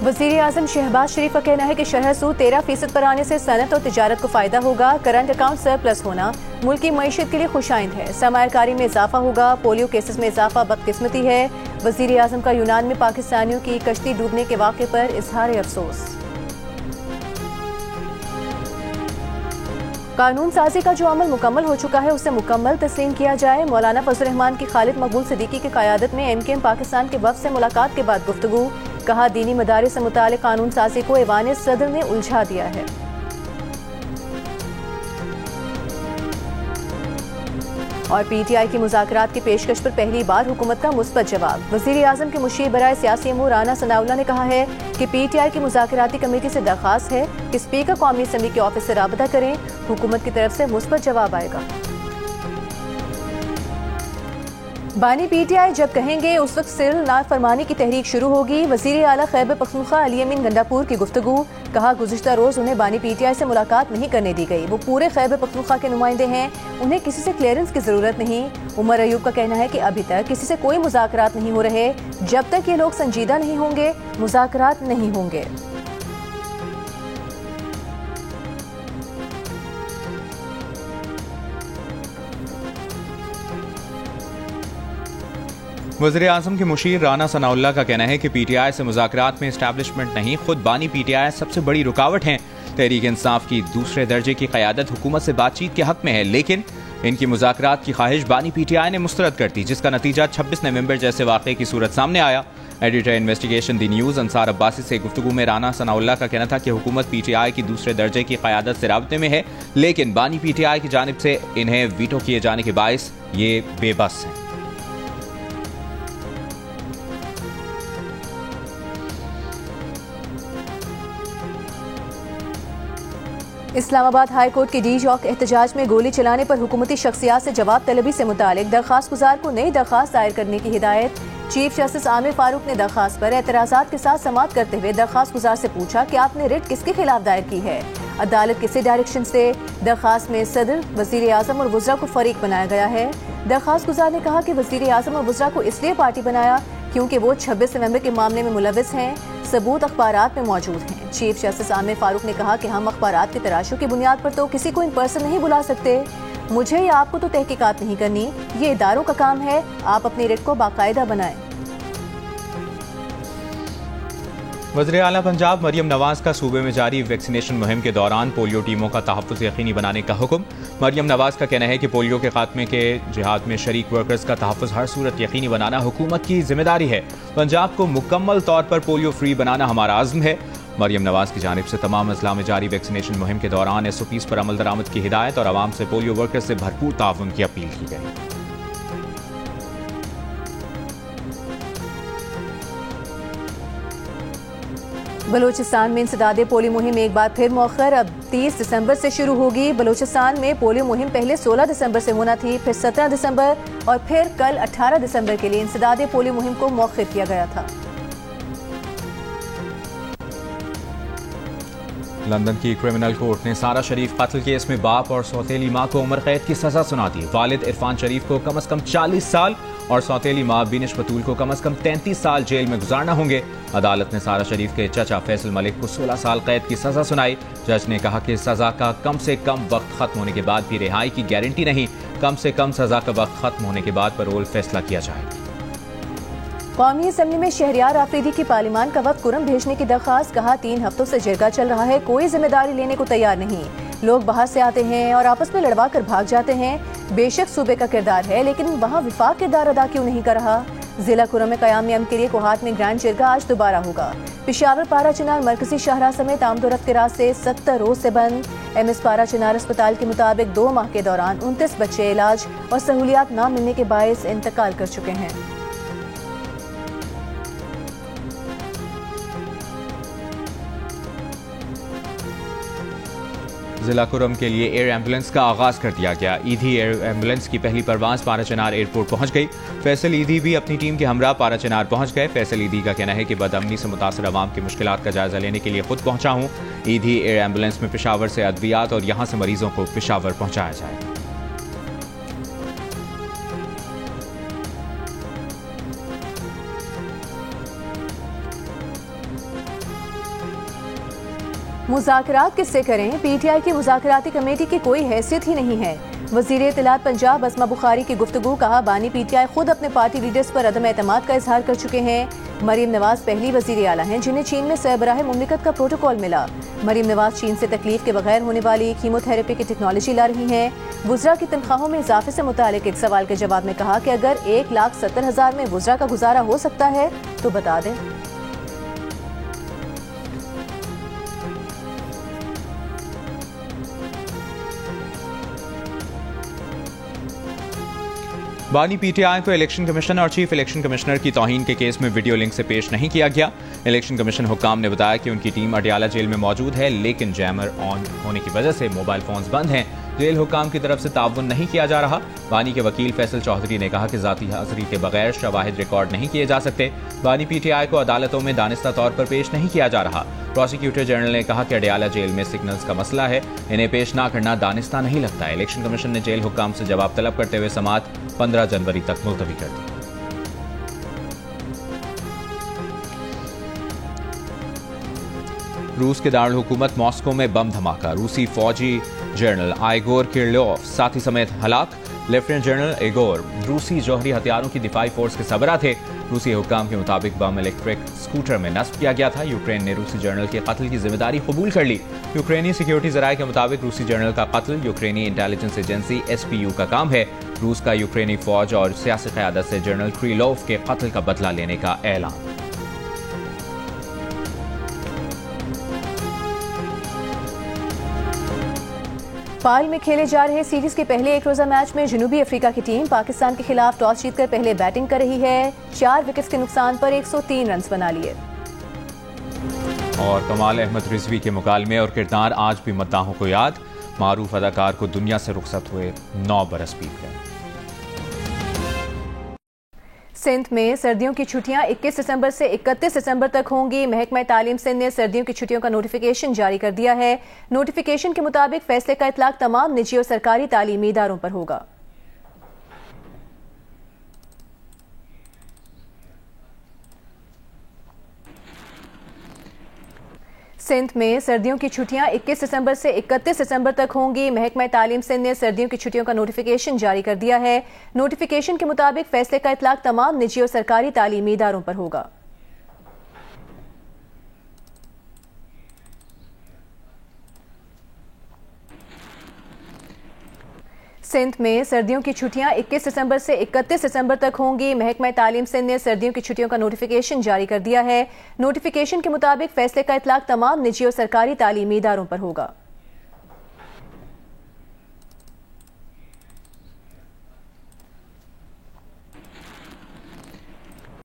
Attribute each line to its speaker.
Speaker 1: वज़ीर आज़म शहबाज शरीफ का कहना है कि शरह सूद 13% पर आने से सनत और तिजारत को फायदा होगा। करंट अकाउंट सरप्लस होना मुल्क की मईशत के लिए खुशाइंद है। सरमायाकारी में इजाफा होगा। पोलियो केसेस में इजाफा बदकिस्मती है। वज़ीर आज़म का यूनान में पाकिस्तानियों की कश्ती डूबने के वाक़े पर इजहार अफसोस। कानून साजी का जो अमल मुकम्मल हो चुका है उसे मुकम्मल तस्लीम किया जाए। मौलाना फजल रहमान की खालिद मकबूल सिद्दीकी की क़यादत में MKM पाकिस्तान के वफ़द से मुलाकात के बाद गुफ्तगू। कहा, दीनी मदारिस से मुताल्लिक़ कानून साजी को ऐवान सदर ने उलझा दिया है। और PTI की मुज़ाकरात की पेशकश पर पहली बार हुकूमत का मुस्बत जवाब। वज़ीर आज़म के मुशीर बराए सियासी अमूर राना सनाउल्लाह ने कहा है कि PTI की मुज़ाकराती कमेटी से दरख्वास्त है कि स्पीकर कौमी असम्बली के ऑफिस से राबता करें। हुकूमत की तरफ से मुस्बत जवाब आएगा। बानी PTI जब कहेंगे उस वक्त सिर नाफरमानी की तहरीक शुरू होगी। वज़ीर आला खैबर पख्तूनख्वा अली अमीन गंडापुर की गुफ्तगू। कहा, गुज़िश्ता रोज़ उन्हें बानी PTI से मुलाकात नहीं करने दी गई। वो पूरे खैबर पख्तूनख्वा के नुमाइंदे हैं, उन्हें किसी से क्लियरेंस की ज़रूरत नहीं। उमर अयूब का कहना है कि अभी तक किसी से कोई मुज़ाकरात नहीं हो रहे। जब तक ये लोग संजीदा नहीं होंगे मुज़ाकरात नहीं होंगे।
Speaker 2: वज़ीर आज़म के मुशीर राना सनाउल्लाह का कहना है कि PTI से मुज़ाकरात में इस्टेब्लिशमेंट नहीं, खुद बानी PTI सबसे बड़ी रुकावट हैं। तहरीक इंसाफ की दूसरे दर्जे की क़यादत हुकूमत से बातचीत के हक में है, लेकिन इनकी मुज़ाकरात की ख्वाहिश बानी PTI ने मुस्तरद कर दी, जिसका नतीजा 26 नवंबर जैसे वाक़े की सूरत सामने आया। एडिटर इन्वेस्टिगेशन दी न्यूज़ अंसार अब्बासी से गुफ्तगू में राना सनाउल्लाह का कहना था कि हुकूमत PTI की दूसरे दर्जे की क़यादत से राब्ते में है, लेकिन बानी PTI की जानिब से इन्हें वीटो किए जाने के बायस ये बेबस हैं।
Speaker 1: इस्लामाबाद हाई कोर्ट की डी चौक एहतजाज में गोली चलाने पर हुकूमती शख्सियात से जवाब तलबी से मुतालिक दरख्वास्त गुजार को नई दरख्वास्त दायर करने की हिदायत। चीफ जस्टिस आमिर फारूक ने दरख्वास्त पर एतराज़ात के साथ समाअत करते हुए दरख्वास्त गुजार से पूछा कि आपने रिट किसके खिलाफ दायर की है, अदालत किसी डायरेक्शन से। दरख्वास्त में सदर, वज़ीर आज़म और वज़रा को फरीक बनाया गया है। दरख्वास्त गुजार ने कहा कि वज़ीर आज़म और वज़रा को इसलिए पार्टी बनाया क्योंकि वो 26 नवंबर के मामले में मुलविस हैं। सबूत अखबारात में मौजूद हैं। चीफ जस्टिस आमिर फारूक ने कहा कि हम अखबारात की तराशों की बुनियाद पर तो किसी को इन पर्सन नहीं बुला सकते। मुझे या आपको तो तहकीकात नहीं करनी, ये इदारों का काम है। आप अपनी रिट को बाकायदा बनाएं।
Speaker 2: वज़ीर आला पंजाब मरियम नवाज का सूबे में जारी वैक्सीनेशन मुहिम के दौरान पोलियो टीमों का तहफ़्फ़ुज़ यकीनी बनाने का हुक्म। मरियम नवाज का कहना है कि पोलियो के खात्मे के जिहाद में शरीक वर्कर्स का तहफ़्फ़ुज़ हर सूरत यकीनी बनाना हुकूमत की जिम्मेदारी है। पंजाब को मुकम्मल तौर पर पोलियो फ्री बनाना हमारा आज़्म है। मरियम नवाज की जानिब से तमाम अज़ला में जारी वैक्सीनेशन मुहिम के दौरान SOPs पर अमल दरामद की हिदायत और आवाम से पोलियो वर्कर्स से भरपूर ताउन की अपील की गई।
Speaker 1: बलूचिस्तान में इंसदादे पोलियो मुहिम एक बार फिर मौखर, अब 30 दिसंबर से शुरू होगी। बलूचिस्तान में पोलियो मुहिम पहले 16 दिसंबर से होना थी, फिर 17 दिसंबर और फिर कल 18 दिसंबर के लिए इंसदादे पोलियो मुहिम को मौखर किया गया था।
Speaker 2: लंदन की क्रिमिनल कोर्ट ने सारा शरीफ कत्ल केस में बाप और सौतेली मां को उम्र कैद की सजा सुना दी। वालिद इरफान शरीफ को कम से कम 40 साल और सौतेली मां बिनिश बतूल को कम से कम 33 साल जेल में गुजारना होंगे। अदालत ने सारा शरीफ के चचा फैसल मलिक को 16 साल कैद की सजा सुनाई। जज ने कहा कि सजा का कम से कम वक्त खत्म होने के बाद भी रिहाई की गारंटी नहीं, कम से कम सजा का वक्त खत्म होने के बाद पैरोल फैसला किया जाएगा।
Speaker 1: कौमी असम्बली में शहरियार आफरीदी की पार्लियामान का वक्त कुरम भेजने की दरख्वास्त। कहा, 3 हफ्तों से जिरगा चल रहा है, कोई जिम्मेदारी लेने को तैयार नहीं। लोग बाहर से आते हैं और आपस में लड़वा कर भाग जाते हैं। बेशक सूबे का किरदार है, लेकिन वहाँ विफाक किरदार अदा क्यों नहीं कर रहा। जिला कुरम में क़याम अमन के लिए कोहाट में ग्रैंड जिरगा आज दोबारा होगा। पिशावर पारा चिनार मरकजी शाहराह समेत आमदोरफ्त के रास्ते 70 रोज से बंद। MS पारा चिनार अस्पताल के मुताबिक 2 माह के दौरान 29 बच्चे इलाज और सहूलियात न मिलने के बायस इंतकाल कर चुके हैं।
Speaker 2: जिला कुरम के लिए एयर एम्बुलेंस का आगाज़ कर दिया गया। ईदी एयर एम्बुलेंस की पहली परवाज़ पाराचनार एयरपोर्ट पहुंच गई। फैसल ईदी भी अपनी टीम के हमरा पाराचनार पहुंच गए। फैसल ईदी का कहना है कि बदअमनी से मुतासर अवाम की मुश्किलात का जायजा लेने के लिए खुद पहुंचा हूं। ईदी एयर एम्बुलेंस में पेशावर से अद्वियात और यहां से मरीजों को पेशावर पहुंचाया जाएगा।
Speaker 1: मुज़ाकरात किससे करें? पीटीआई की मुज़ाकराती कमेटी की कोई हैसियत ही नहीं है। वज़ीर इत्तलात पंजाब अस्मा बुखारी की गुफ्तगू। कहा, बानी पीटीआई खुद अपने पार्टी लीडर्स पर अदम एतमाद का इजहार कर चुके हैं। मरीम नवाज पहली वज़ीर आला हैं जिन्हें चीन में सरबराह मुमलिकत का प्रोटोकॉल मिला। मरीम नवाज चीन से तकलीफ के बगैर होने वाली कीमोथेरेपी की टेक्नोलॉजी ला रही हैं। वुज़रा की तनख्वाहों में इजाफे से मुतालिक एक सवाल के जवाब में कहा कि अगर 1,70,000 में वुज़रा का गुजारा हो सकता है तो बता दें।
Speaker 2: बानी पीटीआई को इलेक्शन कमीशन और चीफ इलेक्शन कमिश्नर की तौहीन के केस में वीडियो लिंक से पेश नहीं किया गया। इलेक्शन कमीशन हुक्काम ने बताया कि उनकी टीम अडियाला जेल में मौजूद है, लेकिन जैमर ऑन होने की वजह से मोबाइल फोन्स बंद हैं। जेल हुक्काम की तरफ से ताउन नहीं किया जा रहा। बानी के वकील फैसल चौधरी ने कहा कि जाती हाजिरी के बगैर शवाहिद रिकॉर्ड नहीं किए जा सकते। बानी पीटीआई को अदालतों में दानिस्ता तौर पर पेश नहीं किया जा रहा। प्रोसिक्यूटर जनरल ने कहा कि अडियाला जेल में सिग्नल्स का मसला है, इन्हें पेश ना करना दानिस्ता नहीं लगता। इलेक्शन कमीशन ने जेल हुक्काम से जवाब तलब करते हुए समाअत 15 जनवरी तक मुलतवी कर दी। रूस के दारुल हुकूमत मॉस्को में बम धमाका। रूसी फौजी जनरल आइगोर किरलोफ साथी समेत हलाक। लेफ्टिनेंट जनरल इगोर रूसी जौहरी हथियारों की दिफाई फोर्स के सरबराह थे। रूसी हुक्काम के मुताबिक बम इलेक्ट्रिक स्कूटर में नस्ब किया गया था। यूक्रेन ने रूसी जनरल के कत्ल की जिम्मेदारी कबूल कर ली। यूक्रेनी सिक्योरिटी जराये के मुताबिक रूसी जनरल का कत्ल यूक्रेनी इंटेलिजेंस एजेंसी SPU का काम है। रूस का यूक्रेनी फौज और सियासी क़यादत से जनरल क्रीलोव के कत्ल का बदला लेने का ऐलान।
Speaker 1: पाल में खेले जा रहे सीरीज के पहले एक रोजा मैच में जनूबी अफ्रीका की टीम पाकिस्तान के खिलाफ टॉस जीतकर पहले बैटिंग कर रही है। 4 विकेट्स के नुकसान पर 103 रन बना लिए।
Speaker 2: और कमाल अहमद रिजवी के मुकालमे और किरदार आज भी मद्दाहों को याद। मारूफ अदाकार को दुनिया से रुखसत हुए 9 बरस बीत गए।
Speaker 1: सिंध में सर्दियों की छुट्टियां 21 दिसंबर से 31 दिसंबर तक होंगी। महकमा तालीम सिंध ने सर्दियों की छुट्टियों का नोटिफिकेशन जारी कर दिया है। नोटिफिकेशन के मुताबिक फैसले का इतलाक तमाम निजी और सरकारी तालीमी इदारों पर होगा। सिंध में सर्दियों की छुट्टियां 21 दिसंबर से 31 दिसंबर तक होंगी। महकमा तालीम सिंध ने सर्दियों की छुट्टियों का नोटिफिकेशन जारी कर दिया है। नोटिफिकेशन के मुताबिक फैसले का इतलाक तमाम निजी और सरकारी तालीमी इदारों पर होगा। सिंध में सर्दियों की छुट्टियां 21 दिसंबर से 31 दिसंबर तक होंगी। महकमा तालीम सिंध ने सर्दियों की छुट्टियों का नोटिफिकेशन जारी कर दिया है। नोटिफिकेशन के मुताबिक फैसले का इतलाक तमाम निजी और सरकारी तालीमी इदारों पर होगा।